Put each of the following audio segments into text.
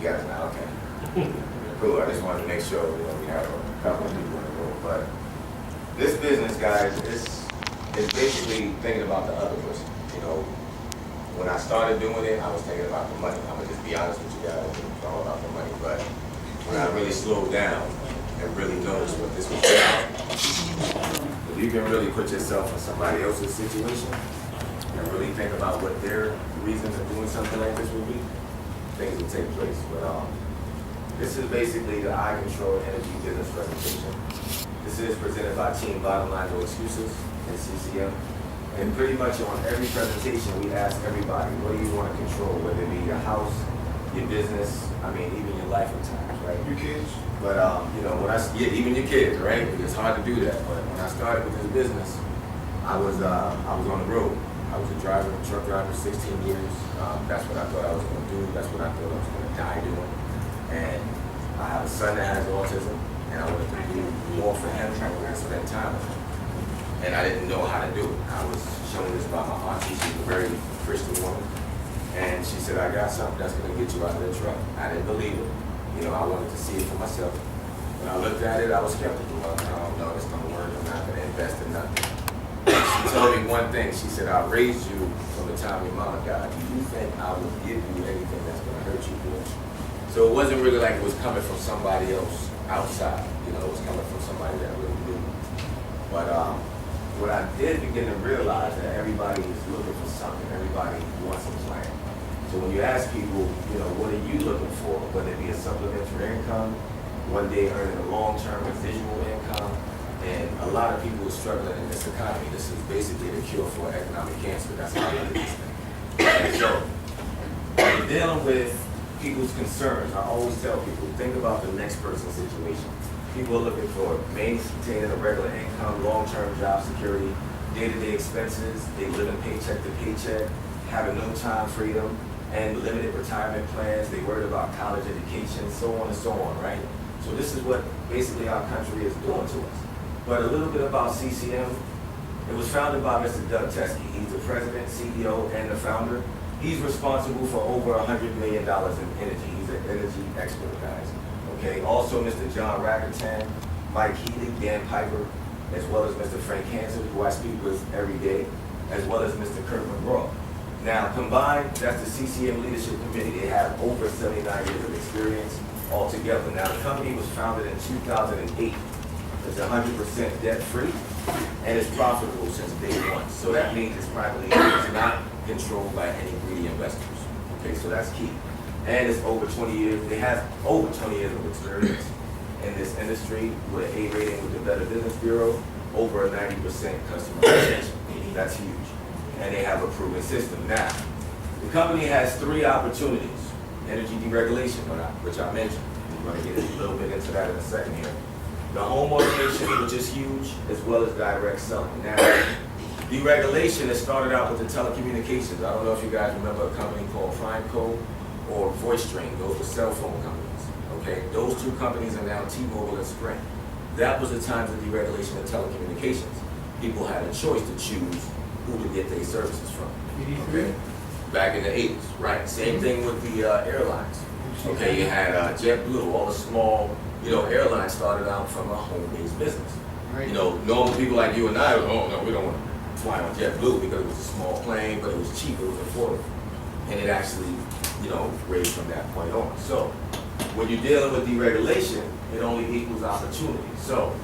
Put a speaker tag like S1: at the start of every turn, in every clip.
S1: You guys now, okay. Cool, I just wanted to make sure we have a couple of people in the room. But this business, guys, is basically thinking about the other person. When I started doing it, I was thinking about the money. I'm gonna just be honest with you guys, it's all about the money. But when I really slowed down and really noticed what this was about, if you can really put yourself in somebody else's situation and really think about what their reasons of doing something like this would be, things will take place. But this is basically the iControlEnergy business presentation. This is presented by Team Bottom Line No Excuses and CCM. And pretty much on every presentation, we ask everybody, what do you want to control? Whether it be your house, your business, even your life at times, right?
S2: Your kids.
S1: But even your kids, right? It's hard to do that. But when I started with this business, I was on the road. I was a truck driver, 16 years. That's what I thought I was going to do. That's what I thought I was going to die doing. And I have a son that has autism, and I wanted to do more for him. I wanted to spend time with him. And I didn't know how to do it. I was shown this by my auntie. She's a very Christian woman. And she said, I got something that's going to get you out of the truck. I didn't believe it. I wanted to see it for myself. When I looked at it, I was skeptical. I don't know, it's going to work. I'm not going to invest in nothing. She told me one thing. She said, I raised you from the time your mama died. Do you think I will give you anything that's going to hurt you, boy? So it wasn't really like it was coming from somebody else outside. It was coming from somebody that really knew. But what I did begin to realize that everybody is looking for something. Everybody wants a plan. So when you ask people, what are you looking for? Whether it be a supplementary income, one day earning a long-term residual income, and a lot of people are struggling in this economy. This is basically the cure for economic cancer. That's how I look at this thing. And so when you're dealing with people's concerns, I always tell people, think about the next person's situation. People are looking for maintaining a regular income, long-term job security, day-to-day expenses. They live in paycheck to paycheck, having no time freedom, and limited retirement plans. They worried about college education, so on and so on, right? So this is what basically our country is doing to us. But a little bit about CCM. It was founded by Mr. Doug Teskey. He's the president, CEO, and the founder. He's responsible for over $100 million in energy. He's an energy expert, guys. Okay, also Mr. John Rackerton, Mike Healy, Dan Piper, as well as Mr. Frank Hansen, who I speak with every day, as well as Mr. Kurt McGraw. Now, combined, that's the CCM Leadership Committee. They have over 79 years of experience altogether. Now, the company was founded in 2008. It's 100% debt-free, and it's profitable since day one. So that means it's privately owned. It's not controlled by any greedy investors. Okay, so that's key. And it's over 20 years. They have over 20 years of experience in this industry with an A rating with the Better Business Bureau, over a 90% customer retention. That's huge. And they have a proven system. Now, the company has 3 opportunities. Energy deregulation, which I mentioned. We're going to get a little bit into that in a second here. The home automation, which is huge, as well as direct selling. Now, deregulation has started out with the telecommunications. I don't know if you guys remember a company called PrimeCo or VoiceStream. Those were cell phone companies. Okay, those 2 companies are now T-Mobile and Sprint. That was the times of deregulation of telecommunications. People had a choice to choose who to get their services from. Okay, back in the 80s, right? Same thing with the airlines. Okay, you had JetBlue, all the small, airlines started out from a home-based business.
S2: Right.
S1: Normal people like you and I, oh no, we don't want to fly on JetBlue because it was a small plane, but it was cheap, it was affordable, and it actually, raised from that point on. So when you're dealing with deregulation, it only equals opportunity. So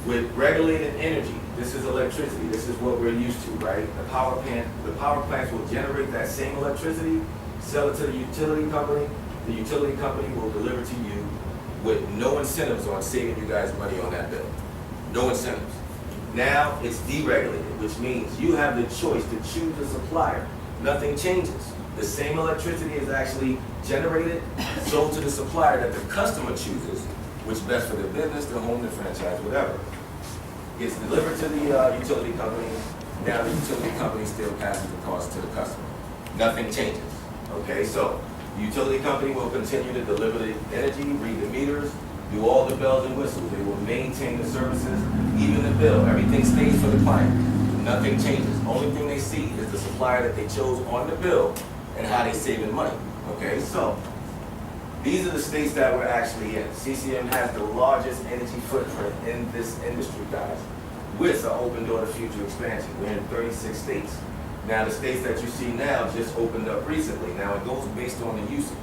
S1: with regulated energy, this is electricity. This is what we're used to, right? The power plants will generate that same electricity, sell it to the utility company. The utility company will deliver to you with no incentives on saving you guys money on that bill. No incentives. Now it's deregulated, which means you have the choice to choose a supplier. Nothing changes. The same electricity is actually generated, sold to the supplier that the customer chooses, which best for their business, their home, their franchise, whatever. Gets delivered to the utility company. Now the utility company still passes the cost to the customer. Nothing changes. Okay, so the utility company will continue to deliver the energy, read the meters, do all the bells and whistles. They will maintain the services, even the bill. Everything stays for the client. Nothing changes. Only thing they see is the supplier that they chose on the bill and how they saving money. Okay, so These are the states that we're actually in. CCM has the largest energy footprint in this industry, guys, with an open door to future expansion. We're in 36 states. Now, the states that you see now just opened up recently. Now, it goes based on the usage.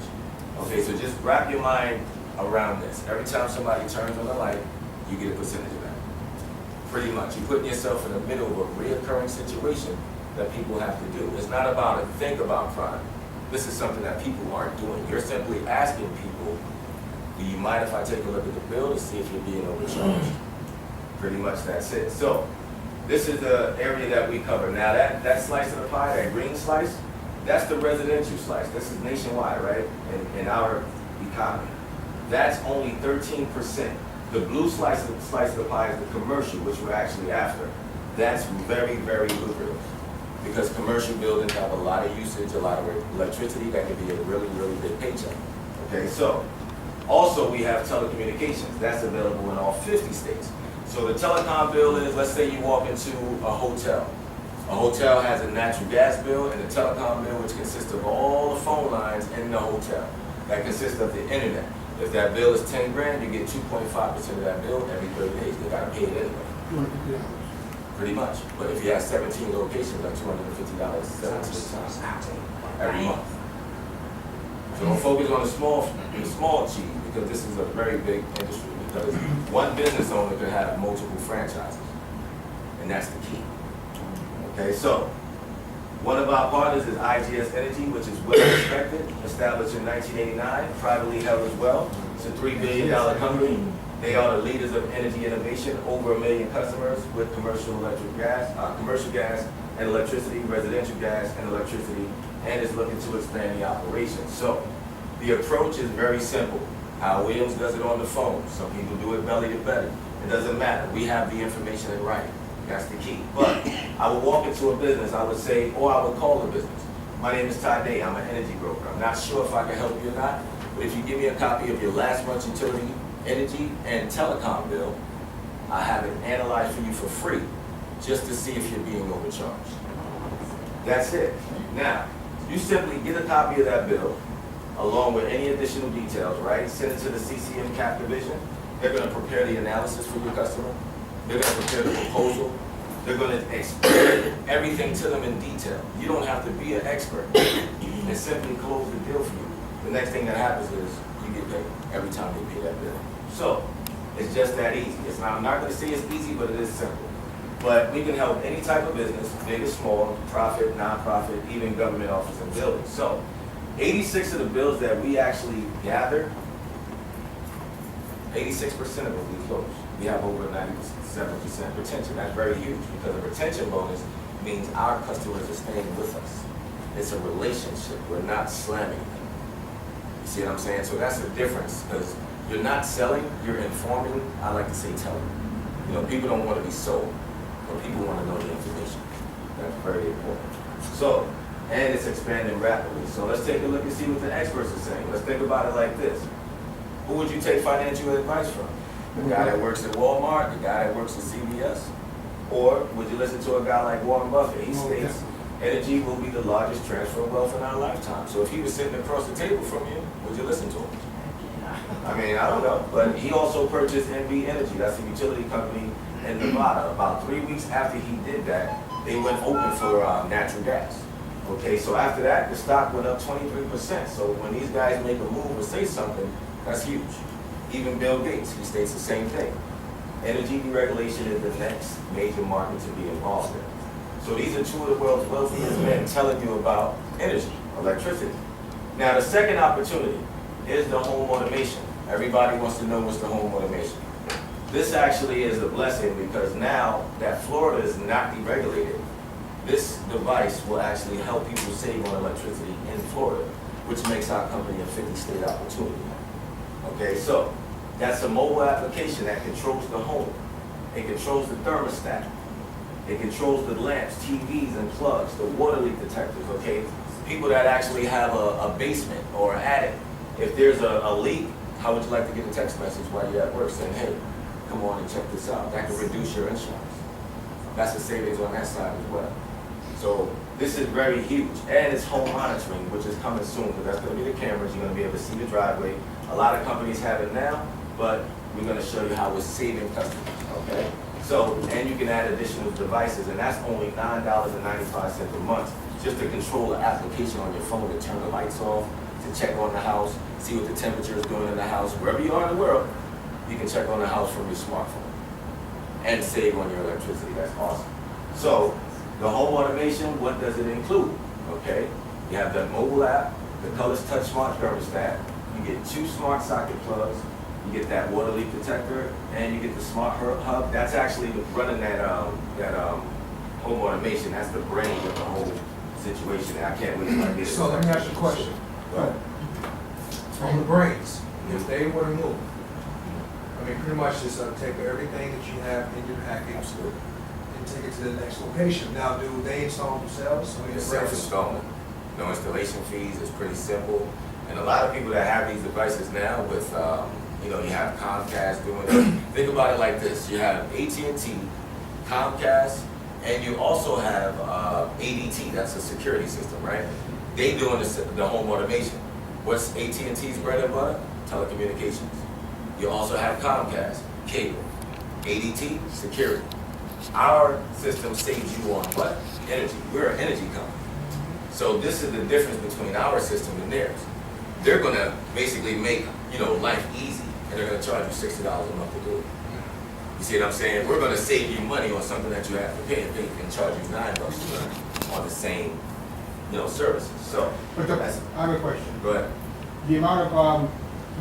S1: Okay, so just wrap your mind around this. Every time somebody turns on the light, you get a percentage of that. Pretty much. You're putting yourself in the middle of a reoccurring situation that people have to do. It's not about a think about product. This is something that people aren't doing. You're simply asking people, do you mind if I take a look at the bill to see if you're being overcharged? Pretty much that's it. So this is the area that we cover. Now that slice of the pie, that green slice, that's the residential slice. This is nationwide, right? In our economy. That's only 13%. The blue slice of the pie is the commercial, which we're actually after. That's very, very lucrative because commercial buildings have a lot of usage, a lot of electricity. That can be a really, really big paycheck. Okay, so also we have telecommunications. That's available in all 50 states. So the telecom bill is, let's say you walk into a hotel. A hotel has a natural gas bill and a telecom bill, which consists of all the phone lines in the hotel. That consists of the internet. If that bill is 10 grand, you get 2.5% of that bill every 30 days. They gotta pay it anyway. Pretty much. But if you have 17 locations, like $250 17 times every month. So don't focus on the small cheese, because this is a very big industry. Because one business owner could have multiple franchises, and that's the key. Okay, so one of our partners is IGS Energy, which is well respected, established in 1989, privately held as well. It's a $3 billion company. They are the leaders of energy innovation, over 1 million customers with commercial gas and electricity, residential gas and electricity, and is looking to expand the operations. So the approach is very simple. Hal Williams does it on the phone. Some people do it belly to belly. It doesn't matter. We have the information in writing. That's the key. But I would walk into a business, I would say, or I would call the business. My name is Tyde. I'm an energy broker. I'm not sure if I can help you or not, but if you give me a copy of your last month's utility, energy, and telecom bill, I have it analyzed for you for free, just to see if you're being overcharged. That's it. Now, you simply get a copy of that bill, along with any additional details, right? Send it to the CCM CAP division. They're going to prepare the analysis for your customer. They're going to prepare the proposal. They're going to explain everything to them in detail. You don't have to be an expert. And simply close the deal for you. The next thing that happens is you get paid every time they pay that bill. So it's just that easy. I'm not going to say it's easy, but it is simple. But we can help any type of business, big or small, profit, non-profit, even government office and buildings. So 86 of the bills that we actually gather, 86% of them we close. We have over 97% retention. That's very huge because a retention bonus means our customers are staying with us. It's a relationship. We're not slamming them. You see what I'm saying? So that's the difference, because you're not selling, you're informing. I like to say telling. You know, people don't want to be sold, but people want to know the information. That's very important. So, and it's expanding rapidly. So let's take a look and see what the experts are saying. Let's think about it like this. Who would you take financial advice from? The guy that works at Walmart, the guy that works at CVS? Or would you listen to a guy like Warren Buffett? He states, energy will be the largest transfer of wealth in our lifetime. So if he was sitting across the table from you, would you listen to him? I mean, I don't know. But he also purchased NV Energy. That's a utility company in Nevada. About 3 weeks after he did that, they went open for natural gas. Okay, so after that, the stock went up 23%. So when these guys make a move or say something, that's huge. Even Bill Gates, he states the same thing. Energy deregulation is the next major market to be involved in. So these are two of the world's wealthiest men telling you about energy, electricity. Now the second opportunity is the home automation. Everybody wants to know what's the home automation. This actually is a blessing because now that Florida is not deregulated, this device will actually help people save on electricity in Florida, which makes our company a 50-state opportunity. Okay, so that's a mobile application that controls the home. It controls the thermostat. It controls the lamps, TVs, and plugs, the water leak detectors, okay? People that actually have a basement or an attic, if there's a leak, how would you like to get a text message while you're at work saying, hey, come on and check this out. That can reduce your insurance. That's a savings on that side as well. So This is very huge, and it's home monitoring, which is coming soon, because that's going to be the cameras. You're going to be able to see the driveway. A lot of companies have it now, but we're going to show you how it's saving customers, okay? So, and you can add additional devices, and that's only $9.95 a month, just to control the application on your phone to turn the lights off, to check on the house, see what the temperature is doing in the house. Wherever you are in the world, you can check on the house from your smartphone and save on your electricity. That's awesome. So, the home automation, what does it include? Okay, you have the mobile app, the Colors Touch Smart Thermostat. You get 2 smart socket plugs. You get that water leak detector, and you get the smart hub. That's actually running that home automation. That's the brain of the whole situation. I can't wait till I get it.
S2: So let me ask you a question. On the brains, if they were to move, I mean, pretty much just take everything that you have in your package and take it to the next location. Now, do they install themselves? I mean,
S1: It's self-installment. No installation fees. It's pretty simple. And a lot of people that have these devices now with, you know, you have Comcast doing it. Think about it like this. You have AT&T, Comcast, and you also have ADT. That's a security system, right? They doing the home automation. What's AT&T's bread and butter? Telecommunications. You also have Comcast, cable, ADT, security. Our system saves you on what? Energy. We're an energy company. So this is the difference between our system and theirs. They're gonna basically make, you know, life easy, and they're gonna charge you $60 a month to do it. You see what I'm saying? We're gonna save you money on something that you have to pay and charge you $9 a month on the same, you know, services. So,
S3: But I have a question.
S1: go ahead.
S3: The amount of,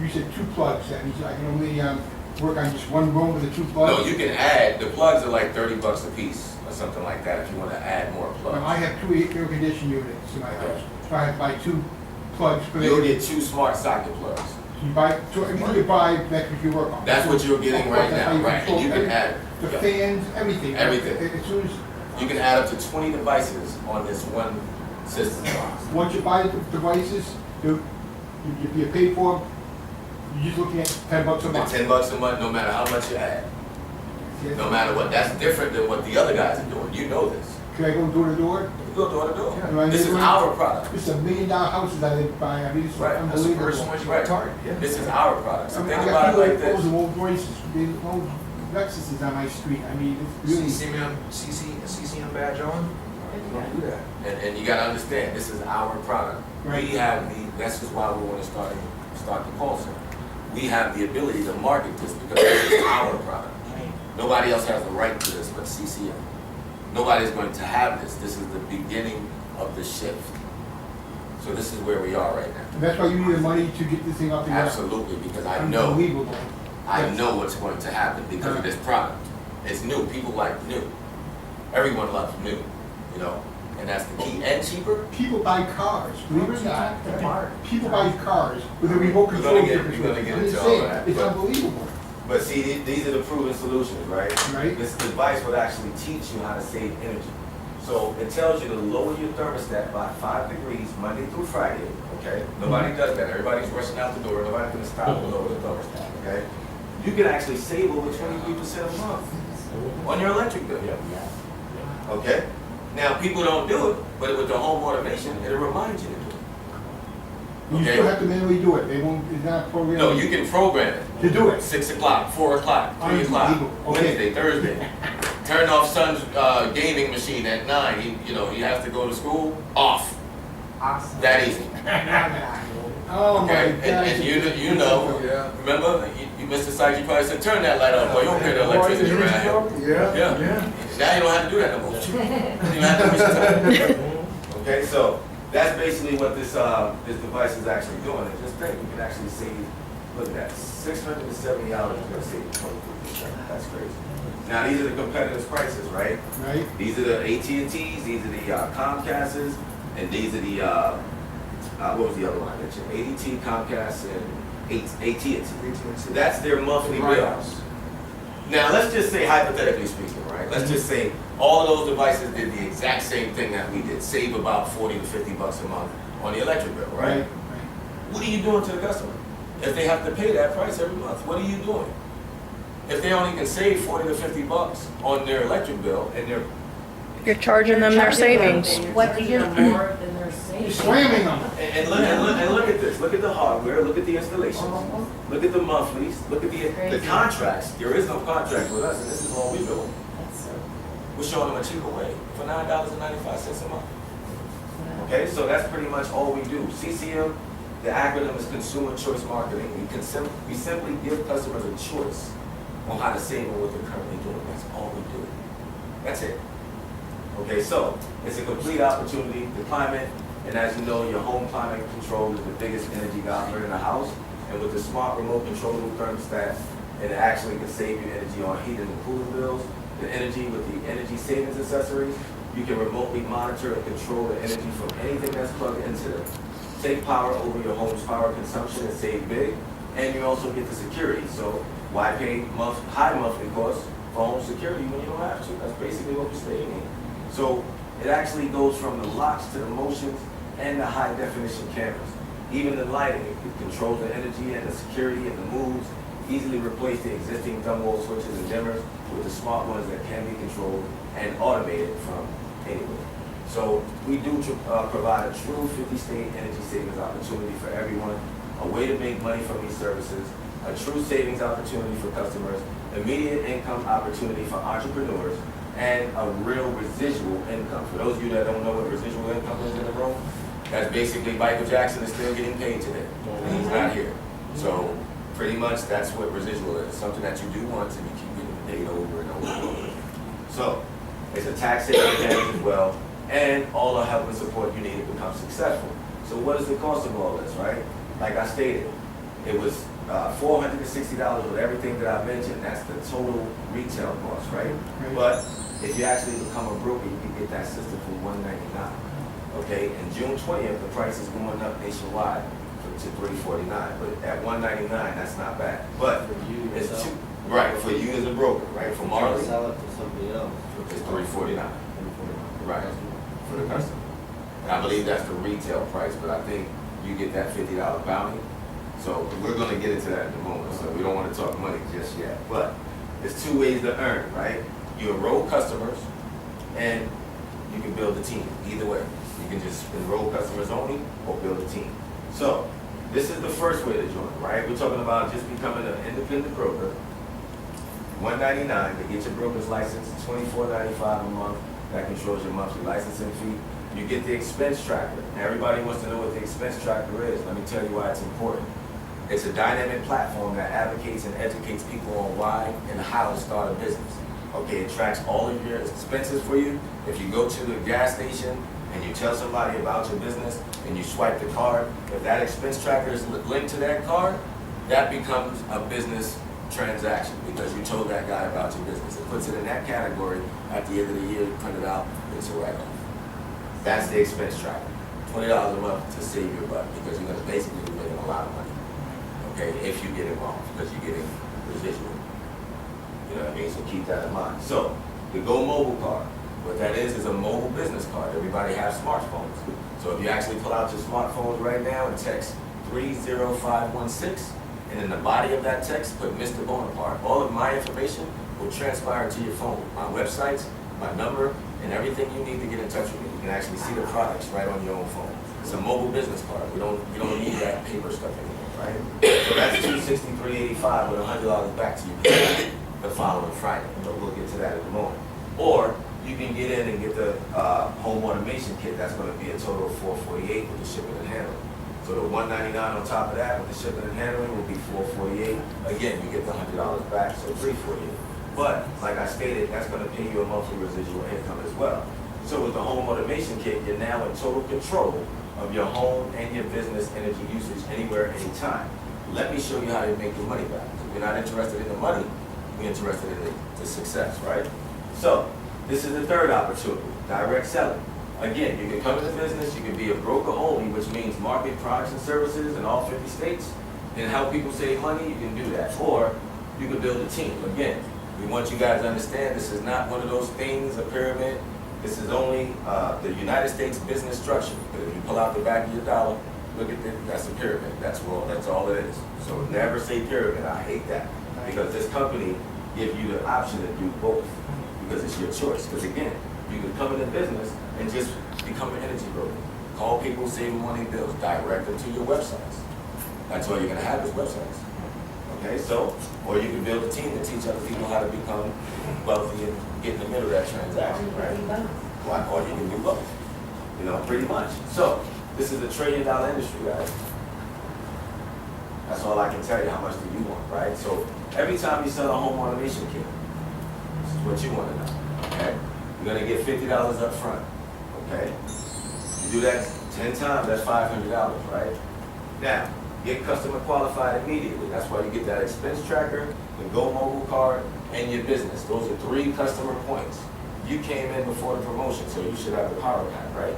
S3: you said 2 plugs, that means I can only work on just one room with the 2 plugs?
S1: No, you can add, the plugs are like $30 a piece or something like that if you wanna add more plugs.
S3: Well, I have 2 air conditioning units in my house, so I have to buy 2 plugs for
S1: You'll
S3: the.
S1: get 2 smart socket plugs.
S3: You buy, so everything you buy, that's what you work on.
S1: That's what you're getting right
S3: That's how
S1: now,
S3: you
S1: right?
S3: control
S1: And you can add,
S3: The
S1: yeah.
S3: fans, everything.
S1: Everything.
S3: As soon as,
S1: You can add up to 20 devices on this one system.
S3: once you buy the devices, you pay for them, you're just looking at $10 a
S1: The
S3: month.
S1: $10 a month, no matter how much you add, no matter what. That's different than what the other guys are doing. You know this.
S3: Can I go door to door?
S1: You go door to door.
S3: Yeah.
S1: This is our product.
S3: This is $1 million houses I live by, I mean, it's
S1: Right.
S2: That's the
S3: unbelievable.
S2: first one you got target. Yeah.
S1: This is our product.
S3: I
S1: So
S3: mean,
S1: think
S3: I
S1: about
S3: got
S1: it like
S3: people that
S1: this.
S3: old Royces, old Lexuses on my street, I mean, it's really.
S2: CCM badge on? Don't do that.
S1: And you gotta understand, this is our product.
S3: Right.
S1: We have that's just why we want to start the call center. We have the ability to market this because this is our product. Nobody else has the right to this but CCM. Nobody's going to have this. This is the beginning of the shift. So this is where we are right now.
S3: And that's why you need the money to get this thing off the ground.
S1: Absolutely, because I know
S3: Unbelievable.
S1: what's going to happen because of this product. It's new. People like new. Everyone loves new, you know, and that's the key. And cheaper.
S3: People buy cars, believe it or not.
S2: Smart.
S3: People buy cars with a remote
S1: We're
S3: control.
S1: gonna get
S3: difference.
S1: into
S3: I'm just
S1: all
S3: saying,
S1: that,
S3: it's
S1: but-
S3: unbelievable.
S1: But see, these are the proven solutions, right?
S3: Right.
S1: This device will actually teach you how to save energy. So it tells you to lower your thermostat by 5 degrees Monday through Friday, okay? Nobody does that. Everybody's rushing out the door. Nobody's gonna stop and lower the thermostat, okay? You can actually save over 23% a month on your electric bill. Okay? Now, people don't do it, but with the home automation, it'll remind you to do it.
S3: You
S1: Okay.
S3: still have to manually do it, they won't, it's not programmed.
S1: No, you can program it.
S3: To do it.
S1: 6 o'clock, 4 o'clock, 3 o'clock,
S3: Unbelievable. Okay.
S1: Wednesday, Thursday. Turn off son's gaming machine at 9. He has to go to school. Off.
S4: Awesome.
S1: That easy.
S3: Oh my
S1: Okay.
S3: God.
S1: And you know.
S2: Yeah.
S1: Remember, you Mr. Syke, you probably said, turn that light off, boy. You don't pay the electricity around here.
S2: Yeah.
S1: Yeah. Now you don't have to do that no more. You don't have to push the time. Okay, so that's basically what this device is actually doing. And just think, you can actually save. Look at that, $670 you're gonna save 23%. That's crazy. Now these are the competitive prices, right?
S3: Right?
S1: These are the AT&Ts, these are the Comcasts, and these are the what was the other one I mentioned? ADT, Comcast, and AT&T. So that's their monthly bills. Now let's just say, hypothetically speaking, right? Let's just say all those devices did the exact same thing that we did, save about $40 to $50 a month on the electric bill, right? What are you doing to the customer? If they have to pay that price every month, what are you doing? If they only can save $40 to $50 on their electric bill and
S4: You're charging them their savings.
S5: What do you?
S6: More than their
S3: You're
S6: savings.
S3: slamming them.
S1: And look at this. Look at the hardware. Look at the installations. Look at the monthlies. Look at the
S5: Crazy.
S1: contracts. There is no contract with us, and this is all we're doing.
S5: That's so.
S1: We're showing them a cheaper way for $9.95 a month. Okay, so that's pretty much all we do. CCM, the acronym is Consumer Choice Marketing. We simply give customers a choice on how to save on what they're currently doing. That's all we do. That's it. Okay, so it's a complete opportunity. The climate, and as you know, your home climate control is the biggest energy guzzler in the house. And with the smart remote controllable thermostat, it actually can save you energy on heating and cooling bills. The energy with the energy savings accessories, you can remotely monitor and control the energy from anything that's plugged into them. Take power over your home's power consumption and save big. And you also get the security. So why pay high monthly costs for home security when you don't have to? That's basically what we're staying in. So it actually goes from the locks to the motions and the high definition cameras. Even the lighting, it controls the energy and the security and the moves. Easily replace the existing thumb wall switches and dimmers with the smart ones that can be controlled and automated from anywhere. So we do provide a true 50-state energy savings opportunity for everyone, a way to make money from these services, a true savings opportunity for customers, immediate income opportunity for entrepreneurs, and a real residual income. For those of you that don't know what residual income is in the room, that's basically Michael Jackson is still getting paid today, and he's not here. So pretty much that's what residual is, something that you do once and you keep getting paid over and over and over. So it's a tax saving advantage as well, and all the help and support you need to become successful. So what is the cost of all this, right? Like I stated, it was $460 with everything that I mentioned. That's the total retail cost, right? But if you actually become a broker, you can get that system for $199. Okay, and June 20th, the price is going up nationwide to $349. But at $199, that's not bad. But
S7: For you
S1: it's
S7: yourself?
S1: right for you as a broker, right? For Marley,
S7: Sell it to somebody else.
S1: it's $349. Right, for the customer. And I believe that's the retail price, but I think you get that $50 bounty. So we're gonna get into that in a moment, so we don't wanna talk money just yet. But there's two ways to earn, right? You enroll customers and you can build a team, either way. You can just enroll customers only or build a team. So this is the first way to join, right? We're talking about just becoming an independent broker. $199 to get your broker's license, $24.95 a month. That controls your monthly licensing fee. You get the expense tracker. Everybody wants to know what the expense tracker is. Let me tell you why it's important. It's a dynamic platform that advocates and educates people on why and how to start a business. Okay, it tracks all of your expenses for you. If you go to the gas station and you tell somebody about your business and you swipe the card, if that expense tracker is linked to that card, that becomes a business transaction because you told that guy about your business. It puts it in that category. At the end of the year, you print it out, it's a write-off. That's the expense tracker. $20 a month to save your butt because you're going to basically be making a lot of money. Okay, if you get involved because you're getting residual. You know what I mean? So keep that in mind. So the Go Mobile card, what that is a mobile business card. Everybody has smartphones. So if you actually pull out your smartphones right now and text 30516, and in the body of that text put Mr. Bonaparte, all of my information will transpire to your phone. My websites, my number, and everything you need to get in touch with me. You can actually see the products right on your own phone. It's a mobile business card. We don't need that paper stuff anymore, right? So that's $263.85 with $100 back to you the following Friday. But we'll get to that in a moment. Or you can get in and get the home automation kit. That's going to be a total of $448 with the shipping and handling. So the $199 on top of that with the shipping and handling will be $448. Again, you get the $100 back, so $348. But like I stated, that's going to pay you a monthly residual income as well. So with the home automation kit, you're now in total control of your home and your business energy usage anywhere, anytime. Let me show you how to make your money back. If you're not interested in the money, we're interested in the success, right? So this is the third opportunity, direct selling. Again, you can come into business, you can be a broker only, which means market products and services in all 50 states and help people save money, you can do that. Or you can build a team. Again, we want you guys to understand this is not one of those things, a pyramid. This is only the United States business structure. But if you pull out the back of your dollar, look at it, that's a pyramid. That's all it is. So never say pyramid, I hate that. Because this company gives you the option to do both because it's your choice. Because again, You can come into business and just become an energy broker. Call people, save them money bills, direct them to your websites. That's all you're gonna have is websites. Okay, so, or you can build a team to teach other people how to become wealthy and get in the middle of that transaction, right? Or you can do both, you know, pretty much. So, this is a $1 trillion industry, guys. That's all I can tell you. How much do you want, right? So, every time you sell a home automation kit, this is what you want to know, okay? You're gonna get $50 up front, okay? You do that 10 times, that's $500, right? Now, get customer qualified immediately. That's why you get that expense tracker, the Go Mobile card, and your business. Those are 3 customer points. You came in before the promotion, so you should have the power pack, right?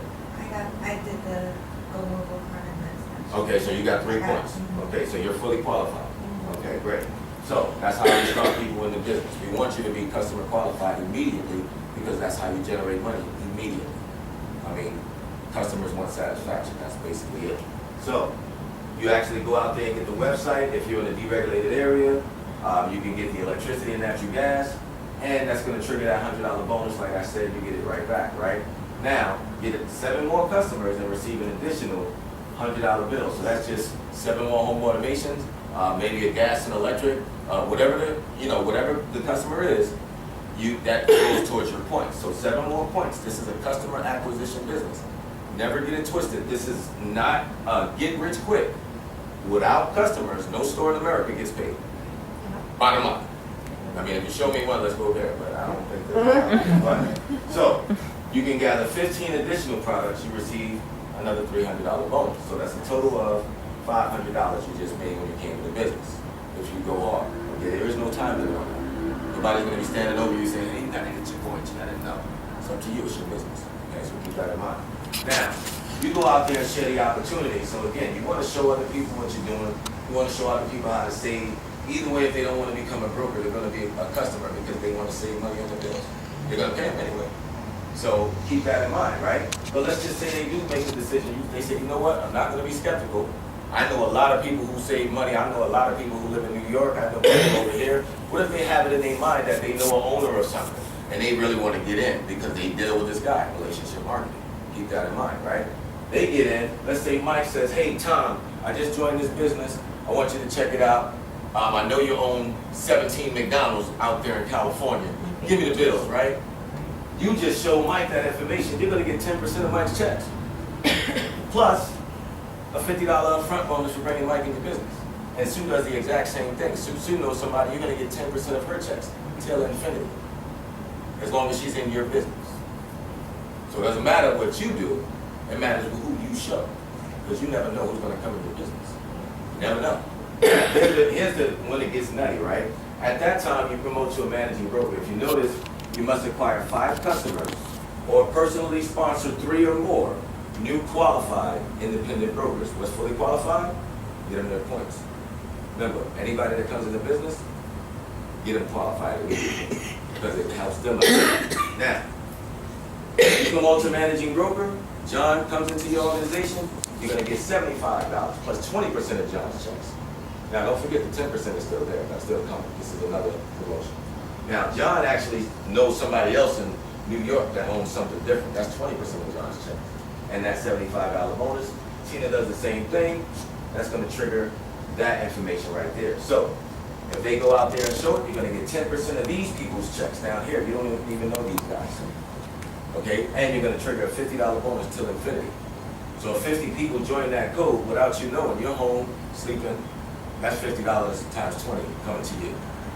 S5: I did the Go Mobile card investment.
S1: Okay, so you got 3 points. Okay, so you're fully qualified. Okay, great. So that's how we start people in the business. We want you to be customer qualified immediately because that's how you generate money immediately. I mean, customers want satisfaction. That's basically it. So you actually go out there and get the website. If you're in a deregulated area, you can get the electricity and natural gas, and that's going to trigger that $100 bonus. Like I said, you get it right back, right? Now, get 7 more customers and receive an additional $100 bill. So that's just 7 more home automations, maybe a gas and electric, whatever the customer is, that goes towards your points. So 7 more points. This is a customer acquisition business. Never get it twisted. This is not get rich quick. Without customers, no store in America gets paid. Bottom line. I mean, if you show me one, let's go there, but I don't think that's but, so, you can gather 15 additional products, you receive another $300 bonus. So that's a total of $500 you just made when you came to the business. If you go hard. Okay, there is no time limit on that. Nobody's going to be standing over you saying, hey, you got to hit your points. You got to know. It's up to you. It's your business. Okay, so keep that in mind. Now, you go out there and share the opportunity. So again, you want to show other people what you're doing. You want to show other people how to save. Either way, if they don't want to become a broker, they're going to be a customer because they want to save money on their bills. They're going to pay them anyway. So keep that in mind, right? But let's just say they do make a decision. They say, you know what? I'm not going to be skeptical. I know a lot of people who save money. I know a lot of people who live in New York. I know people over here. What if they have it in their mind that they know an owner or something and they really want to get in because they deal with this guy, relationship marketing? Keep that in mind, right? They get in. Let's say Mike says, hey, Tom, I just joined this business. I want you to check it out. I know you own 17 McDonald's out there in California. Give me the bills, right? You just show Mike that information. You're going to get 10% of Mike's checks. Plus a $50 upfront bonus for bringing Mike into business. And Sue does the exact same thing. Sue knows somebody, you're going to get 10% of her checks till infinity. As long as she's in your business. So it doesn't matter what you do. It matters who you show. Because you never know who's going to come into your business. You never know. Here's when it gets nutty, right? At that time, you promote to a managing broker. If you notice, you must acquire 5 customers or personally sponsor 3 or more new qualified independent brokers. What's fully qualified? Get them their points. Remember, anybody that comes into business, get them qualified immediately because it helps them out. Now, you promote to managing broker, John comes into your organization, you're going to get $75 plus 20% of John's checks. Now, don't forget the 10% is still there. That's still coming. This is another promotion. Now, John actually knows somebody else in New York that owns something different. That's 20% of John's checks. And that $75 bonus. Tina does the same thing. That's going to trigger that information right there. So, if they go out there and show it, you're going to get 10% of these people's checks down here. You don't even know these guys. Okay? And you're going to trigger a $50 bonus till infinity. So if 50 people join that code without you knowing, you're home, sleeping, that's $50 times 20 coming to you.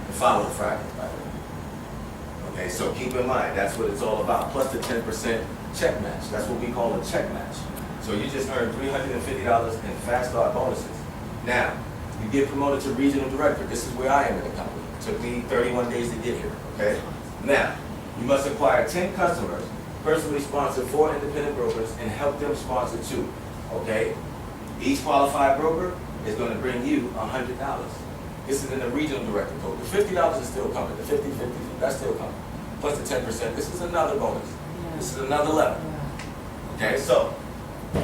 S1: The following Friday, by the way. Okay, so keep in mind, that's what it's all about. Plus the 10% check match. That's what we call a check match. So you just earned $350 in fast start bonuses. Now, you get promoted to regional director. This is where I am in the company. It took me 31 days to get here, okay? Now, you must acquire 10 customers, personally sponsor 4 independent brokers, and help them sponsor 2, okay? Each qualified broker is going to bring you $100. This is in the regional director code. The $50 is still coming. The 50-50, that's still coming. Plus the 10%, this is another bonus. This is another level. Okay, so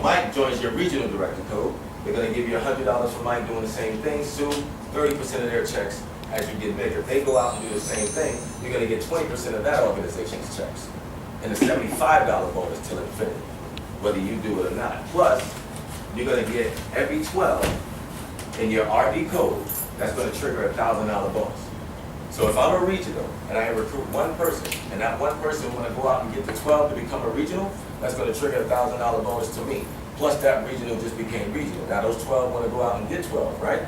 S1: Mike joins your regional director code. They're going to give you $100 for Mike doing the same thing. Sue, 30% of their checks as you get bigger. If they go out and do the same thing, you're going to get 20% of that organization's checks. and a $75 bonus till infinity, whether you do it or not. Plus, you're gonna get every 12 in your RD code, that's gonna trigger a $1,000 bonus. So if I'm a regional and I recruit one person, and that one person wanna go out and get the 12 to become a regional, that's gonna trigger a $1,000 bonus to me. Plus that regional just became regional. Now those 12 wanna go out and get 12, right?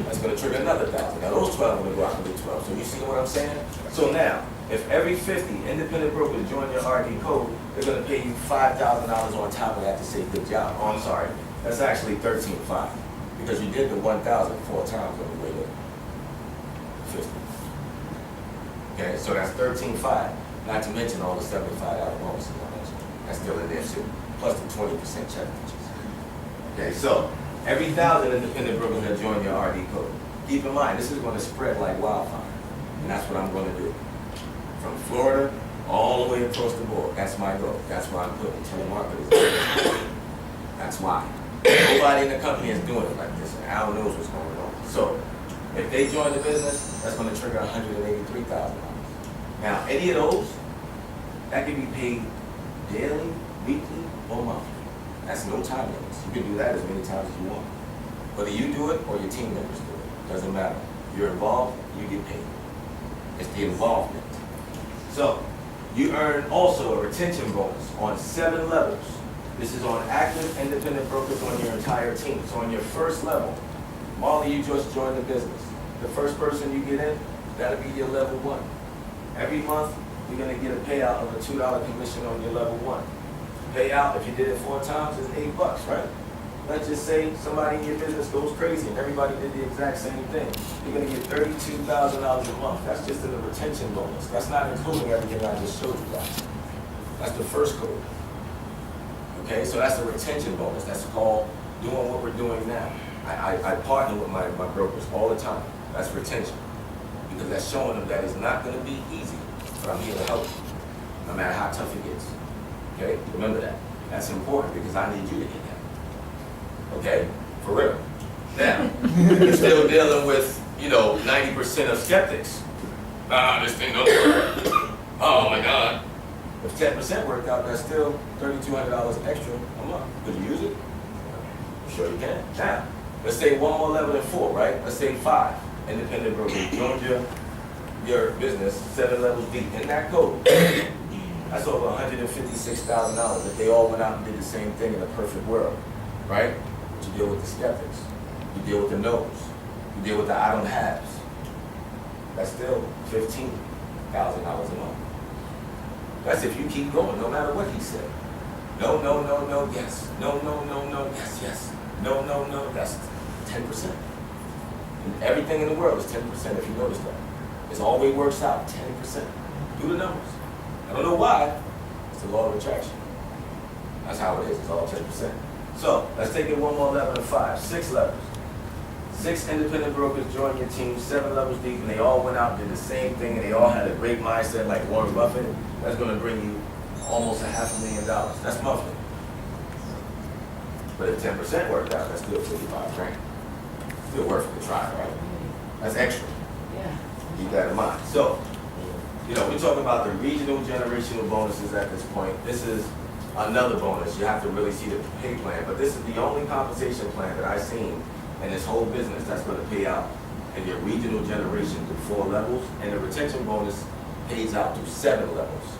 S1: That's gonna trigger another 1,000. Now those 12 wanna go out and get 12. So you see what I'm saying? So now, if every 50 independent brokers join your RD code, they're gonna pay you $5,000 on top of that to say good job. Oh, I'm sorry. That's actually $13,500 because you did the 1,000 4 times on the way to 50. Okay, so that's $13,500. Not to mention all the $75 bonuses I mentioned. That's still in there too. Plus the 20% check matches. Okay, so every 1,000 independent brokers that join your RD code, keep in mind this is going to spread like wildfire, and that's what I'm going to do. From Florida all the way across the board. That's my goal. That's why I'm putting telemarketers. That's why. Nobody in the company is doing it like this, and Al knows what's going on. So, if they join the business, that's going to trigger $183,000. Now, any of those, that can be paid daily, weekly, or monthly. That's no time limits. You can do that as many times as you want. Whether you do it or your team members do it, doesn't matter. You're involved, you get paid. It's the involvement. So, you earn also a retention bonus on 7 levels. This is on active independent brokers on your entire team. So on your first level, Marley, you just joined the business. The first person you get in, that'll be your level 1. Every month, you're gonna get a payout of a $2 commission on your level 1. Payout, if you did it 4 times, is $8, right? Let's just say somebody in your business goes crazy and everybody did the exact same thing. You're gonna get $32,000 a month. That's just in the retention bonus. That's not including everything I just showed you guys. That's the first code. Okay, so that's the retention bonus. That's called doing what we're doing now. I partner with my brokers all the time. That's retention. Because that's showing them that it's not gonna be easy, but I'm here to help you, no matter how tough it gets. Okay, remember that. That's important because I need you to get that. Okay, for real. Now, you're still dealing with, 90% of skeptics. This thing don't work. Oh my God. If 10% worked out, that's still $3,200 extra a month. Could you use it? Sure you can. Now, let's say one more level than 4, right? Let's say 5 independent brokers joined your business 7 levels deep. In that code, that's over $156,000 if they all went out and did the same thing in a perfect world, right? But you deal with the skeptics. You deal with the no's. You deal with the I don't haves. That's still $15,000 a month. That's if you keep going, no matter what he said. No, no, no, no, yes. No, no, no, no, yes, yes. No, no, no, that's 10%. And everything in the world is 10% if you notice that. It always works out 10%. Do the numbers. I don't know why. It's the law of attraction. That's how it is. It's all 10%. So let's take it one more level to 5. 6 levels. 6 independent brokers joined your team, 7 levels deep, and they all went out and did the same thing, and they all had a great mindset like Warren Buffett. That's going to bring you almost $500,000. That's monthly. But if 10% worked out, that's still $55,000. Still worth the try, right? That's extra.
S6: Yeah.
S1: Keep that in mind. So, we're talking about the regional generational bonuses at this point. This is another bonus. You have to really see the pay plan, but this is the only compensation plan that I've seen in this whole business that's going to pay out in your regional generation through 4 levels, and the retention bonus pays out through 7 levels.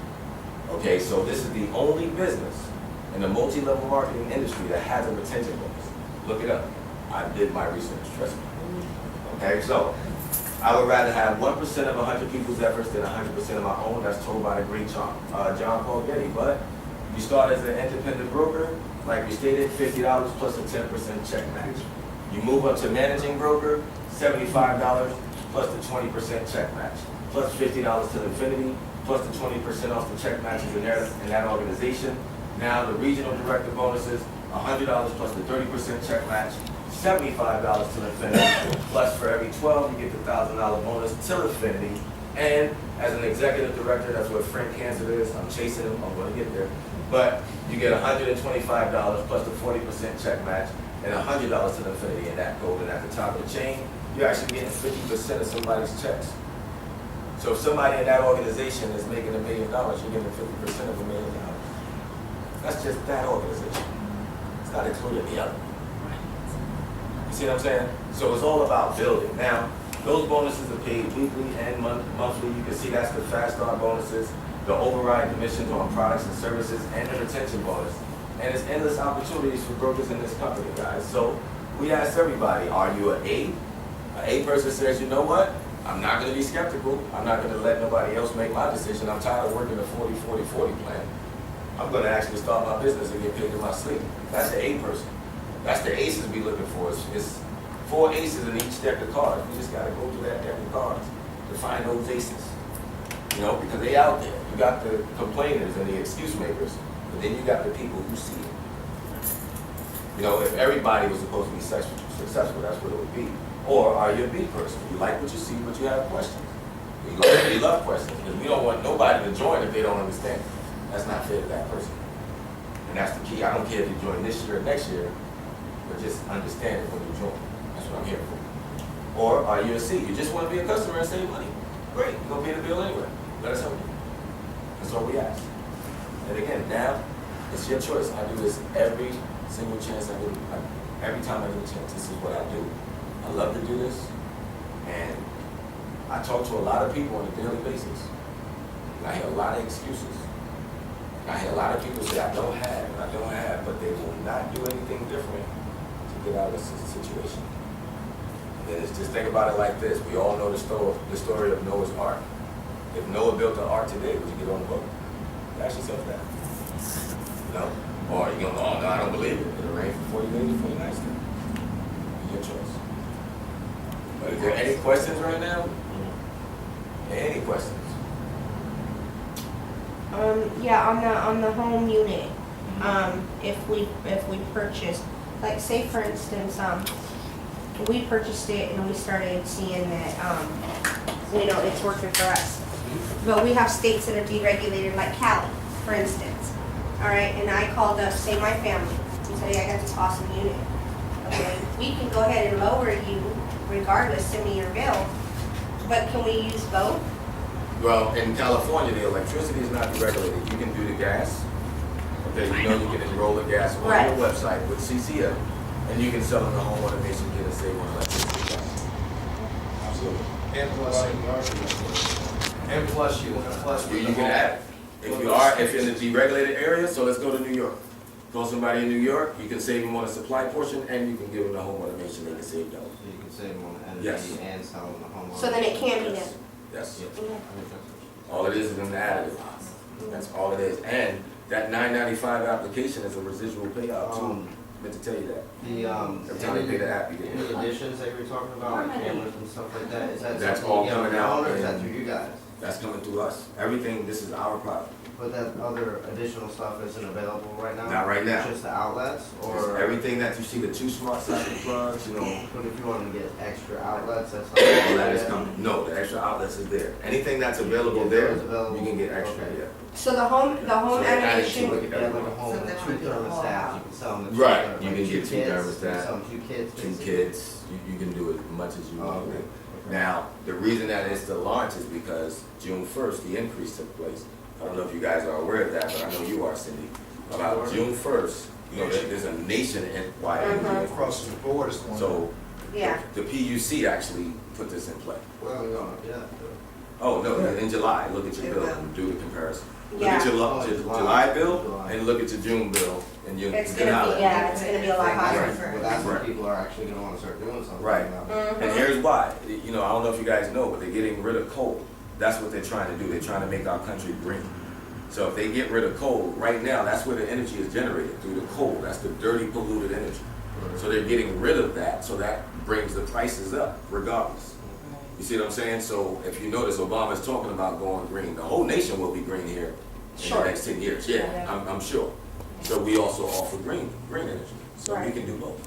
S1: Okay, so this is the only business in the multi-level marketing industry that has a retention bonus. Look it up. I did my research, trust me. Okay, so I would rather have 1% of 100 people's efforts than 100% of my own. That's told by the great John Paul Getty. But you start as an independent broker, like we stated, $50 plus a 10% check match. You move up to managing broker, $75 plus the 20% check match, plus $50 to infinity, plus the 20% off the check matches in that organization. Now the regional director bonuses, $100 plus the 30% check match, $75 to infinity, plus for every 12 you get the $1,000 bonus till infinity. And as an executive director, that's what Frank Hansen is. I'm chasing him. I'm going to get there. But you get $125 plus the 40% check match and $100 to infinity in that code. And at the top of the chain, you're actually getting 50% of somebody's checks. So So if somebody in that organization is making $1 million, you're getting 50% of $1 million. That's just that organization. It's not including the other. You see what I'm saying? So it's all about building. Now, those bonuses are paid weekly and monthly. You can see that's the fast start bonuses, the override commissions on products and services, and the retention bonus. And it's endless opportunities for brokers in this company, guys. So we ask everybody, are you an A? An A person says, you know what? I'm not going to be skeptical. I'm not going to let nobody else make my decision. I'm tired of working the 40-40-40 plan. I'm going to actually start my business and get paid in my sleep. That's the A person. That's the aces we looking for. It's 4 aces in each deck of cards. We just got to go through that deck of cards to find those aces. You know, because they out there. You got the complainers and the excuse makers, but then you got the people who see it. You know, if everybody was supposed to be successful, that's what it would be. Or are you a B person? You like what you see, but you have questions. You love questions, because we don't want nobody to join if they don't understand. That's not fair to that person. And that's the key. I don't care if you join this year or next year, but just understand it when you join. That's what I'm here for. Or are you a C? You just want to be a customer and save money. Great, you're going to pay the bill anyway. Let us help you. That's all we ask. And again, now, it's your choice. I do this every single chance I get. Every time I get a chance, this is what I do. I love to do this, and I talk to a lot of people on a daily basis. And I hear a lot of excuses. And I hear a lot of people say, I don't have, but they will not do anything different to get out of this situation. And it's just think about it like this. We all know the story of Noah's Ark. If Noah built an ark today, would you get on the boat? Ask yourself that. You know? Or you go, oh no, I don't believe it. It'll rain for 40 days or 40 nights then. Your choice. But is there any questions right now? Any questions?
S6: Yeah, on the home unit, if we purchase, like say for instance, we purchased it and we started seeing that, it's working for us. But we have states that are deregulated, like Cali, for instance. All right, and I called up, say my family, and said, hey, I got this awesome unit. Okay, we can go ahead and lower you regardless, send me your bill. But can we use both?
S1: Well, in California, the electricity is not deregulated. You can do the gas. Okay, you know you can enroll the gas on
S6: Right.
S1: your website with CCL, and you can sell them the home automation kit and save on electricity. Absolutely.
S2: And plus you want to plus.
S1: You can add it. If you're in the deregulated area, so let's go to New York. Call somebody in New York, you can save them on the supply portion, and you can give them the home automation, they can save double.
S7: So you can save them on the energy
S1: Yes.
S7: and sell them the home.
S6: So then it can be done.
S1: Yes. All it is an additive. That's all it is. And that $9.95 application is a residual payout too. Meant to tell you that. Every time they pay the app, you get
S7: Any
S1: it.
S7: additions that you're talking about, like cameras and stuff like that, is that
S1: That's
S7: something
S1: all
S7: you get on
S1: coming
S7: your
S1: out
S7: own, or is that
S1: in-
S7: through you guys?
S1: That's coming through us. Everything, this is our product.
S7: But that other additional stuff isn't available right now?
S1: Not right now.
S7: Just the outlets,
S1: It's
S7: or?
S1: everything that you see, the 2 smart socket plugs, you know,
S7: But if you wanted to get extra outlets, that's
S1: all
S7: something.
S1: that is coming. No, the extra outlets is there. Anything that's available there,
S7: It's available.
S1: you can get extra,
S7: Okay.
S1: yeah.
S6: So the home
S1: So they added
S6: animation,
S1: to it.
S7: Yeah, like a home,
S5: So they
S7: with
S5: wanna
S7: 2
S5: do the whole
S7: thermostats,
S5: house.
S7: you can sell them the 2
S1: Right,
S7: thermostats,
S1: you can
S7: like
S1: get 2
S7: kids, you can
S1: thermostats,
S7: sell them 2 kids.
S1: 2
S7: basically.
S1: kids, you can do as much as you
S7: Oh,
S1: want.
S7: okay.
S1: Now, the reason that it's the launch is because June 1st, the increase took place. I don't know if you guys are aware of that, but I know you are, Cindy. About June 1st, there's a nationwide increase.
S2: Across the board is going.
S1: So,
S6: yeah.
S1: the PUC actually put this in play.
S7: Well, no, yeah.
S1: Oh, no, in July, look at your bill, and do the comparison. Look
S6: Yeah.
S1: at your
S7: Oh,
S1: July bill,
S7: July.
S1: and look at your June bill, and you
S6: It's
S1: can
S6: gonna
S1: holler.
S6: be, yeah, it's gonna be a lot higher.
S1: Right.
S7: Well, that's when
S1: Right.
S7: people are actually gonna wanna start doing something.
S1: Right.
S7: about it.
S1: And here's why. You know, I don't know if you guys know, but they're getting rid of coal. That's what they're trying to do. They're trying to make our country green. So if they get rid of coal, right now, that's where the energy is generated, through the coal. That's the dirty, polluted energy. So they're getting rid of that, so that brings the prices up regardless. You see what I'm saying? So if you notice, Obama's talking about going green. The whole nation will be green here in
S6: Sure.
S1: the next 10 years. Yeah, I'm sure. So we also offer green energy. So we
S6: Right.
S1: can do both.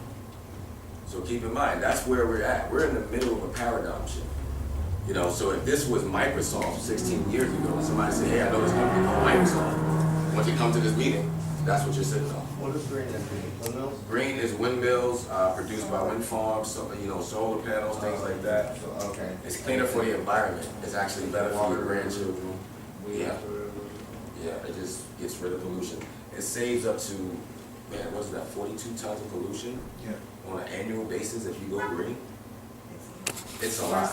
S1: So keep in mind, that's where we're at. We're in the middle of a paradigm shift. You know, so if this was Microsoft 16 years ago, and somebody said, hey, I know this company called Microsoft. Once you come to this meeting, that's what you're sitting on.
S7: What What is green energy? Windmills?
S1: Green is windmills, produced by wind farms, so, you know, solar panels, things like that.
S7: Okay.
S1: It's cleaner for the environment. It's actually better for your grandchildren. Yeah. Yeah, it just gets rid of pollution. It saves up to, man, what's that, 42 tons of pollution
S2: Yeah.
S1: on an annual basis if you go green? It's a lot.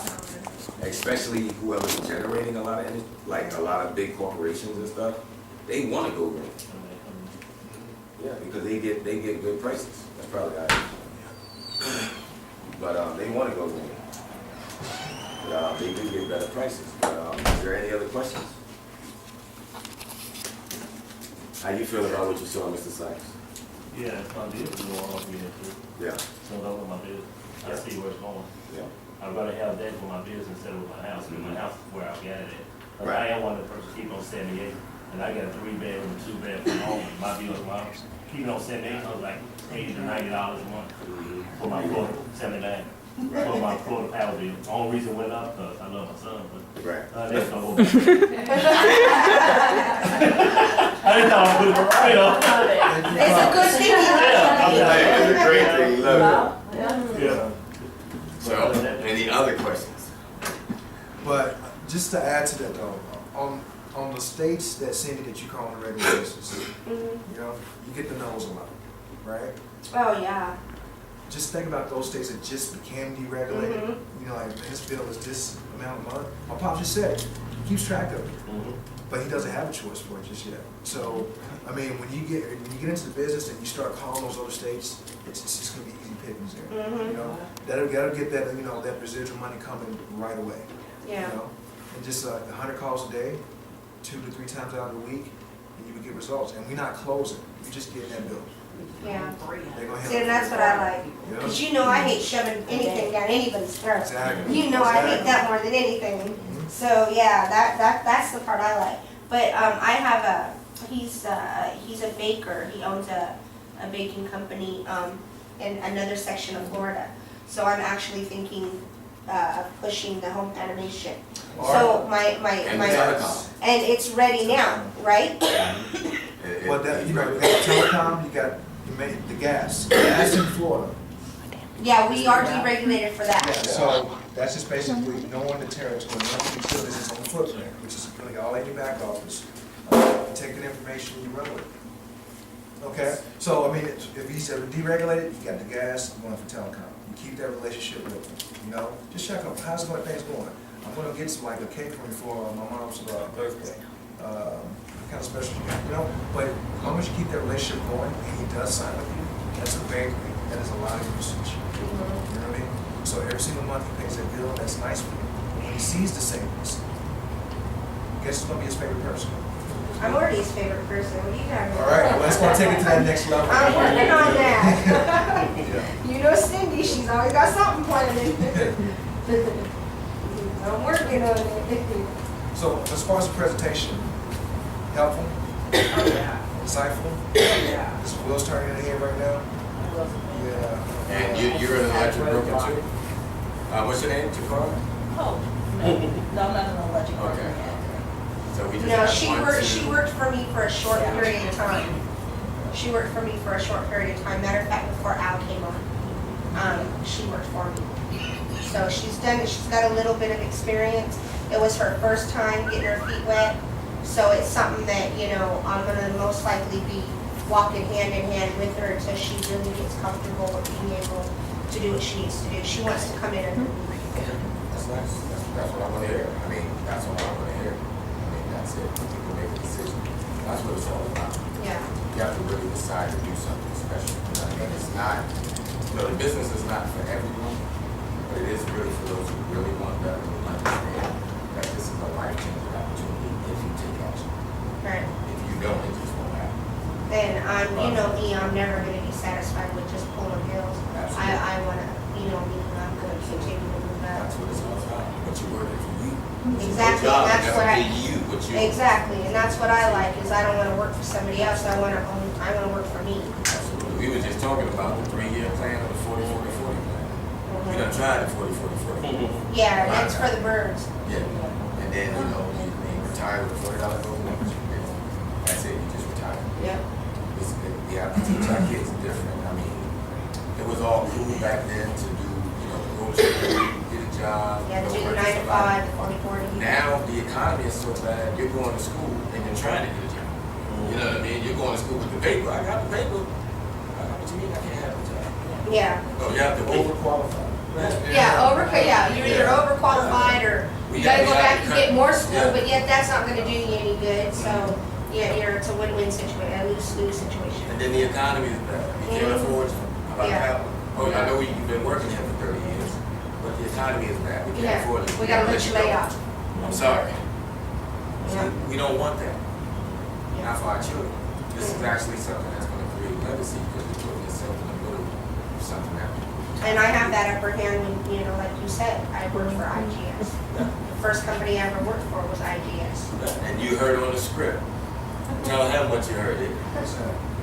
S1: Especially whoever's generating a lot of energy, like a lot of big corporations and stuff, they want to go green. Yeah, because they get good prices. That's probably how it is. But they want to go green. But they do get better prices. But is there any other questions? How you feel about what you saw, Mr. Sykes?
S8: Yeah, it's my business going on here too.
S1: Yeah,
S8: So that's what my business. I see where it's going.
S1: yeah.
S8: I'd rather have that for my business instead of my house, because my house is where I got it at. But
S1: Right.
S8: I am one of the person keeping on 78, and I got a 3-bedroom, 2-bedroom home. My bill, keeping on 78, I was like $80 to $90 a month for my floor, 79. For my Florida power bill. The only reason it went up, because I love my son, but
S1: Right.
S8: that's the whole. I didn't know I was right on.
S6: It's a good thing.
S1: Hey, it's a great thing. You love it.
S8: Yeah.
S1: So, any other questions?
S2: But just to add to that though, on the states that send it that you call on a regular basis, you know, you get the nose a lot, right?
S6: Oh, yeah.
S2: Just think about those states that just became deregulated. You know, like this bill is this amount of money. My pop just said it. He keeps track of it, but he doesn't have a choice for it just yet. So, I mean, when you get into the business and you start calling those other states, it's just gonna be easy pickings there. You know, that'll get that, you know, that residual money coming right away.
S6: Yeah.
S2: You know, and just 100 calls a day, 2 to 3 times out of the week, and you would get results. And we're not closing. You're just getting that bill.
S6: Yeah.
S2: They're gonna
S6: See, and that's what I like.
S2: Yeah.
S6: Because you know I hate shoving anything down anybody's throat.
S2: Exactly.
S6: You know I hate that more than anything. So yeah, that's the part I like. But I have he's a baker. He owns a baking company in another section of Florida. So I'm actually thinking of pushing the home animation. So
S1: And
S6: my
S1: telecom.
S6: and it's ready now, right?
S2: Well, that, you know, you got telecom, you made the gas in Florida.
S6: Yeah, we are deregulated for
S2: Yeah,
S6: that.
S2: so that's just basically knowing the territory, knowing the utilities is on the footprint, which is really all in your back office. You take that information, you run with it. Okay, so I mean, if he's deregulated, you got the gas, I'm going for telecom. You keep that relationship with him, you know? Just check on how's things going. I'm gonna get some like a cake for me for my mom's birthday. Kind of special, you know? But as long as you keep that relationship going and he does sign with you, that's a bakery. That is a lot of usage. You know what I mean? So every single month he pays that bill, that's nice for him. When he sees the savings, guess who's gonna be his favorite person?
S6: I'm already his favorite person. What are you talking about?
S2: All right, well, let's go take it to that next level.
S6: I'm working on that.
S2: Yeah.
S6: You know Cindy, she's always got something planned. I'm working on it.
S2: So as far as the presentation, helpful, insightful, this wheel's turning in the head right now. Yeah.
S1: And you're an electric broker too? What's your name, Jafar?
S5: Oh, no, I'm not an electric worker
S1: Okay.
S5: yet.
S1: So we just
S6: No,
S1: have
S6: she
S1: one,
S6: worked.
S1: two-
S6: She worked for me for a short period of time. She worked for me for a short period of time. Matter of fact, before Al came on, she worked for me. So she's done it. She's got a little bit of experience. It was her first time getting her feet wet. So it's something that, you know, I'm gonna most likely be walking hand in hand with her until she really gets comfortable with being able to do what she needs to do. She wants to come in and
S1: That's nice. That's what I want to hear. I mean, that's what I want to hear. I mean, that's it. People make a decision. That's what it's all about.
S6: yeah.
S1: You have to really decide to do something special. I mean, it's not, you know, the business is not for everyone, but it is really for those who really want that and understand that this is a life-changing opportunity if you take action.
S6: Right.
S1: If you don't, it just won't happen.
S6: And you know me, I'm never gonna be satisfied with just pulling bills.
S1: Absolutely.
S6: I wanna, you know me, I'm gonna continue to move up.
S1: That's what it's all about. What you're working for you.
S6: Exactly,
S1: Your job
S6: and that's
S1: has
S6: what
S1: to
S6: I,
S1: be you, what you.
S6: exactly, and that's what I like, is I don't wanna work for somebody else, I wanna work for me.
S1: Absolutely. We were just talking about the 3-year plan or the 40-40-40 plan. We done tried the 40-40-40.
S6: Yeah, that's for the birds.
S1: Yeah. And then, you know, you retire with a $40 goal. That's it, you just retire.
S6: Yep.
S1: The we have to teach our kids different. I mean, it was all cool back then to do, go to school, get a job.
S6: Yeah, do the
S1: work
S6: 9 to
S1: for
S6: 5,
S1: somebody.
S6: 40.
S1: Now, the economy is so bad, you're going to school and you're trying to get a job. You know what I mean? You're going to school with the paper. I got the paper. What you mean I can't have a job?
S6: Yeah.
S1: No, you have to be.
S2: Overqualified.
S6: You're either overqualified or you gotta go back and get more school, but yet that's not gonna do you any good, so, yeah, it's a win-win situation, a lose-lose situation.
S1: And then the economy is bad. You can't afford about
S6: Yeah.
S1: half. Oh, I know you've been working here for 30 years, but the economy is bad. We can't
S6: Yeah,
S1: afford it.
S6: we gotta let
S1: let
S6: you
S1: go.
S6: lay off.
S1: I'm sorry.
S6: Yeah.
S1: We don't want that.
S6: Yeah.
S1: Not for our children. This is actually something that's going to create legacy because you're putting yourself in the middle of something happening.
S6: And I have that upper hand when, like you said, I worked for IGS. The first company I ever worked for was IGS.
S1: And you heard on the script. Tell him what you heard.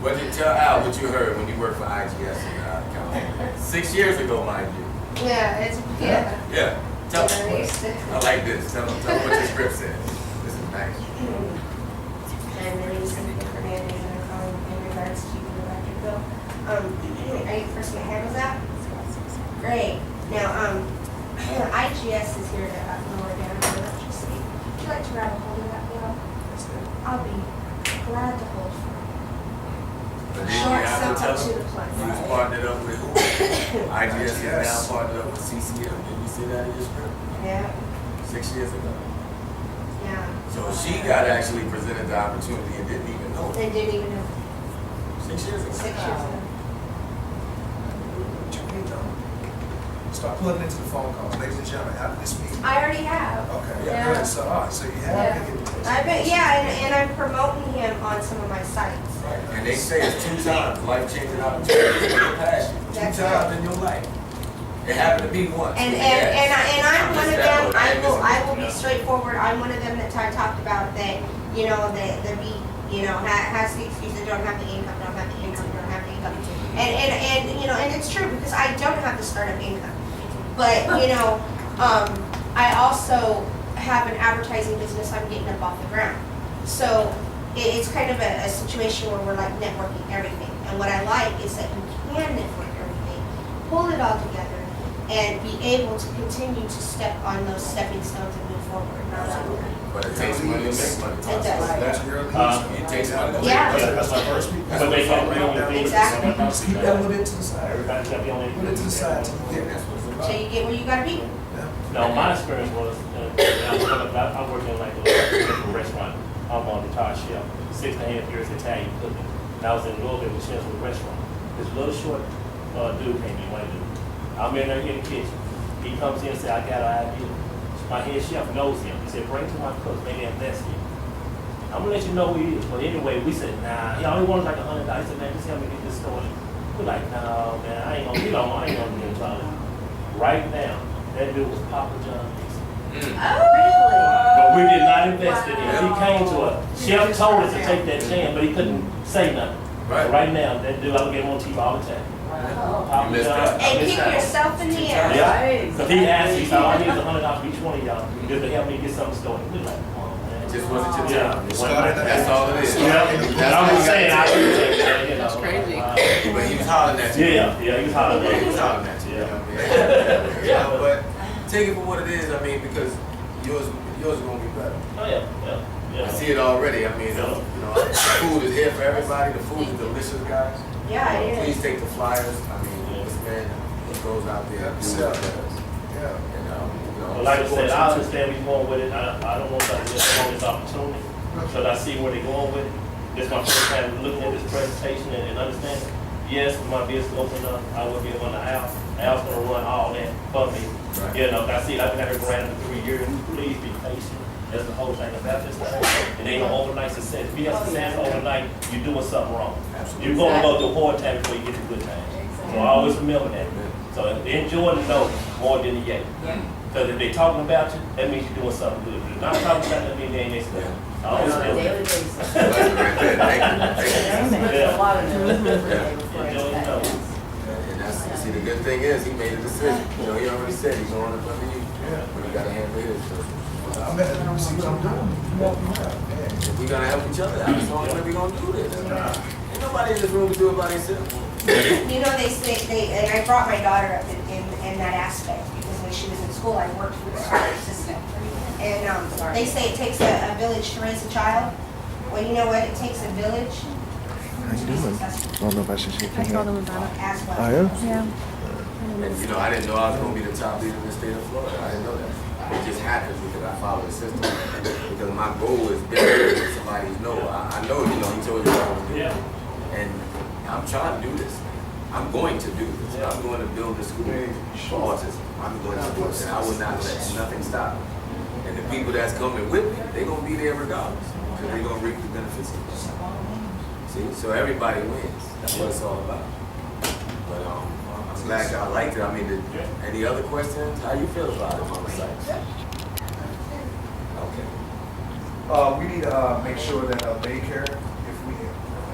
S1: What did tell Al what you heard when you worked for IGS in California? 6 years ago, mind you.
S6: Yeah, yeah.
S1: Yeah. Tell him.
S6: And
S1: I like this. Tell him what your script says. This is nice.
S6: then you said different in regards to the electric bill. Are you the person that handles that? Great. Now, IGS is here to lower down the electricity. Would you like to grab a hold of that bill? I'll be glad to hold for you.
S1: But then you
S6: Short,
S1: have to tell
S6: simple, to
S1: him
S6: the point.
S1: you was partnered up with who? IGS is now partnered up with CCM. Did you see that in your script?
S6: Yeah,
S1: 6 years ago.
S6: yeah.
S1: So she got actually presented the opportunity and didn't even know it.
S6: They didn't even know.
S1: 6 years ago.
S6: 6 years ago.
S2: What you need, John? Start plugging into the phone calls, ladies and gentlemen, after this meeting.
S6: I already have.
S2: Okay,
S6: Yeah.
S2: good, so, all right, so you have
S6: Yeah.
S2: to get this.
S6: I bet, yeah, and I'm promoting him on some of my sites.
S1: Right. And they say it's 2 times life-changing opportunities in your passion. 2
S6: That's
S1: times in your life. It happened to be once.
S6: And
S1: Yes.
S6: I'm one of
S1: Just that
S6: them,
S1: one.
S6: I will be straightforward, I'm one of them that Ty talked about that, that be, has the excuse that don't have the income, don't have the income, don't have the income. And it's true, because I don't have the startup income. But, I also have an advertising business I'm getting up off the ground. So it's kind of a situation where we're like networking everything. And what I like is that you can network everything, pull it all together, and be able to continue to step on those stepping stones and move forward.
S1: But it takes money to make money.
S6: It does.
S2: That's your lead.
S1: It takes money to make
S6: Yeah.
S1: money.
S2: That's my first speaker.
S8: But they can't bring on the things.
S6: Exactly.
S2: Just keep that little bit to the side.
S8: Everybody's got to be on
S2: Put it to the side till you get
S1: That's
S2: there.
S1: what it's
S6: So
S1: about.
S6: you get where you gotta be.
S2: Yeah.
S8: Now, my experience was, I worked in like a restaurant. I'm on the Tyde chef, 6.5 years Italian cooking. And I was in Louisville with chefs with a restaurant. This little short dude came in, white dude. I'm in there in the kitchen. He comes in and says, I got an idea. My head chef knows him. He said, bring to my cook, maybe invest in him. I'm gonna let you know who he is. But anyway, we said, nah, he only wanted like $100. I said, man, just help me get this started. We're like, no, man, I ain't gonna get into it. Right now, that dude was Papa John's. But we did not invest in him. He came to us. Chef told us to take that chance, but he couldn't say nothing.
S1: Right.
S8: Right now, that dude, I would get him on TV all the time. Papa
S1: You missed
S8: John's,
S1: that.
S8: I
S6: And
S8: missed
S6: keep
S8: out.
S6: yourself in the air.
S8: Yeah, because he asked me, so all I need is $100 for each one of y'all, just to help me get something started. We like, come on, man.
S1: It just wasn't your
S8: Yeah.
S1: time.
S2: Started that.
S1: That's all it is.
S8: Yeah,
S1: That's
S8: I'm
S1: all
S8: just
S1: you
S8: saying, I
S1: gotta
S8: would
S1: take.
S8: take that, you know.
S4: That's crazy.
S1: But he was hollering at you.
S8: Yeah, he was hollering.
S1: He was hollering at you. You know what I mean?
S8: Yeah.
S1: But take it for what it is. I mean, because yours is gonna be better.
S8: Oh, yeah.
S1: I see it already. I mean, the food is here for everybody. The food is delicious, guys.
S6: Yeah, it
S1: Please
S6: is.
S1: take the flyers. I mean, this man goes out there and does what he does.
S2: Yeah.
S1: And
S8: Well, like I said, I understand where you're going with it. I don't want to miss on this opportunity. Because I see where they're going with it. This is my first time looking at this presentation and understanding. Yes, when my business open up, I will be on the house. Al's gonna run all that for me.
S1: Right.
S8: You know, I see, I've been out here around for 3 years. Please be patient. That's the whole thing about this thing. It ain't no overnight success. If you have success overnight, you're doing something wrong. You're gonna go through hard times before you get to good times. So I always remember that. So enjoy the no more than the yay. Because if they're talking about you, that means you're doing something good. If they're not talking about you, that means they ain't listening. I always remember that.
S1: That's right there. Thank you.
S8: Yeah.
S9: A lot of them.
S8: Enjoy the no.
S1: And that's, see, the good thing is, he made a decision. He already said he's going up under you. But you gotta handle his first.
S2: I'm gonna see what I'm doing. You help me out. Yeah.
S1: If we're gonna help each other out, that's the only way we're gonna do this. nobody in this room can do it by themselves.
S6: You know, and I brought my daughter up in that aspect, because when she was in school, I worked with the school system. And, they say it takes a village to raise a child. Well, you know what, it takes a village to be successful
S9: I don't know if I should shake
S4: I
S9: your
S4: told
S9: hand.
S4: him about it.
S6: as well.
S9: Oh, yeah?
S4: Yeah.
S1: And, you know, I didn't know I was gonna be the top leader in the state of Florida. I didn't know that. It just happens because I follow the system. Because my goal is bigger than somebody's no. I know, you know, he told you what I was doing.
S8: Yeah.
S1: And I'm trying to do this. I'm going to do this. I'm going to build a school for autism. I'm going to do it. And I will not let nothing stop me. And the people that's coming with me, they're gonna be there regardless. Because they're gonna reap the benefits of it. See, so everybody wins. That's what it's all about. But I'm glad y'all liked it. I mean, any other questions? How you feel about it on the site? Okay.
S2: We need to make sure that daycare, if we,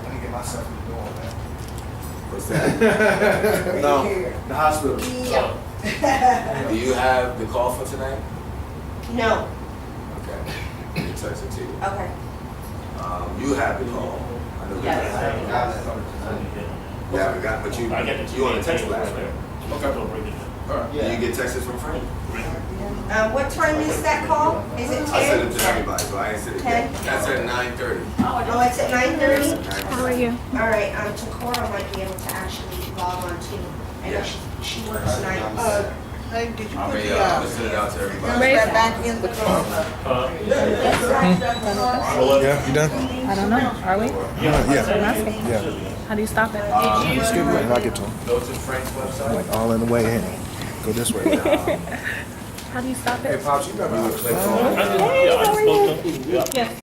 S2: let me get myself in the door on that.
S1: What's that?
S2: No, the hospital.
S6: Yeah.
S1: Do you have the call for tonight?
S6: No,
S1: Okay. Let me text it to you.
S6: okay.
S1: You have the call. I know you
S6: Yes.
S1: have it. You haven't got, but
S8: I get the
S1: you on the text blast, right?
S8: Okay.
S1: Alright. Do you get texts from Frank?
S6: What time is that call? Is it
S1: I said it
S6: 10?
S1: to everybody, so I ain't said it yet.
S6: 10?
S1: That's at 9:30.
S6: Oh, it's at 9:30?
S4: How are you?
S6: All right, Takora might be able to actually log on too. I know
S1: Yeah.
S6: she works nights.
S10: Hey, did you
S1: I
S10: put
S1: mean,
S10: the,
S1: I'm gonna send it out to everybody.
S4: Wait.
S10: that back in the car?
S9: Yeah, you done?
S4: I don't know. Are we?
S9: Yeah.
S4: I'm asking.
S9: Yeah.
S4: How do you stop it?
S9: Just give me, I'll get to him.
S1: Go to Frank's website.
S9: Like all in the way. Hey, go this way.
S4: How do you stop
S2: Hey,
S4: it?
S2: Pops, you remember how to play
S8: Yeah, I just spoke to him. Yeah.
S4: Yes.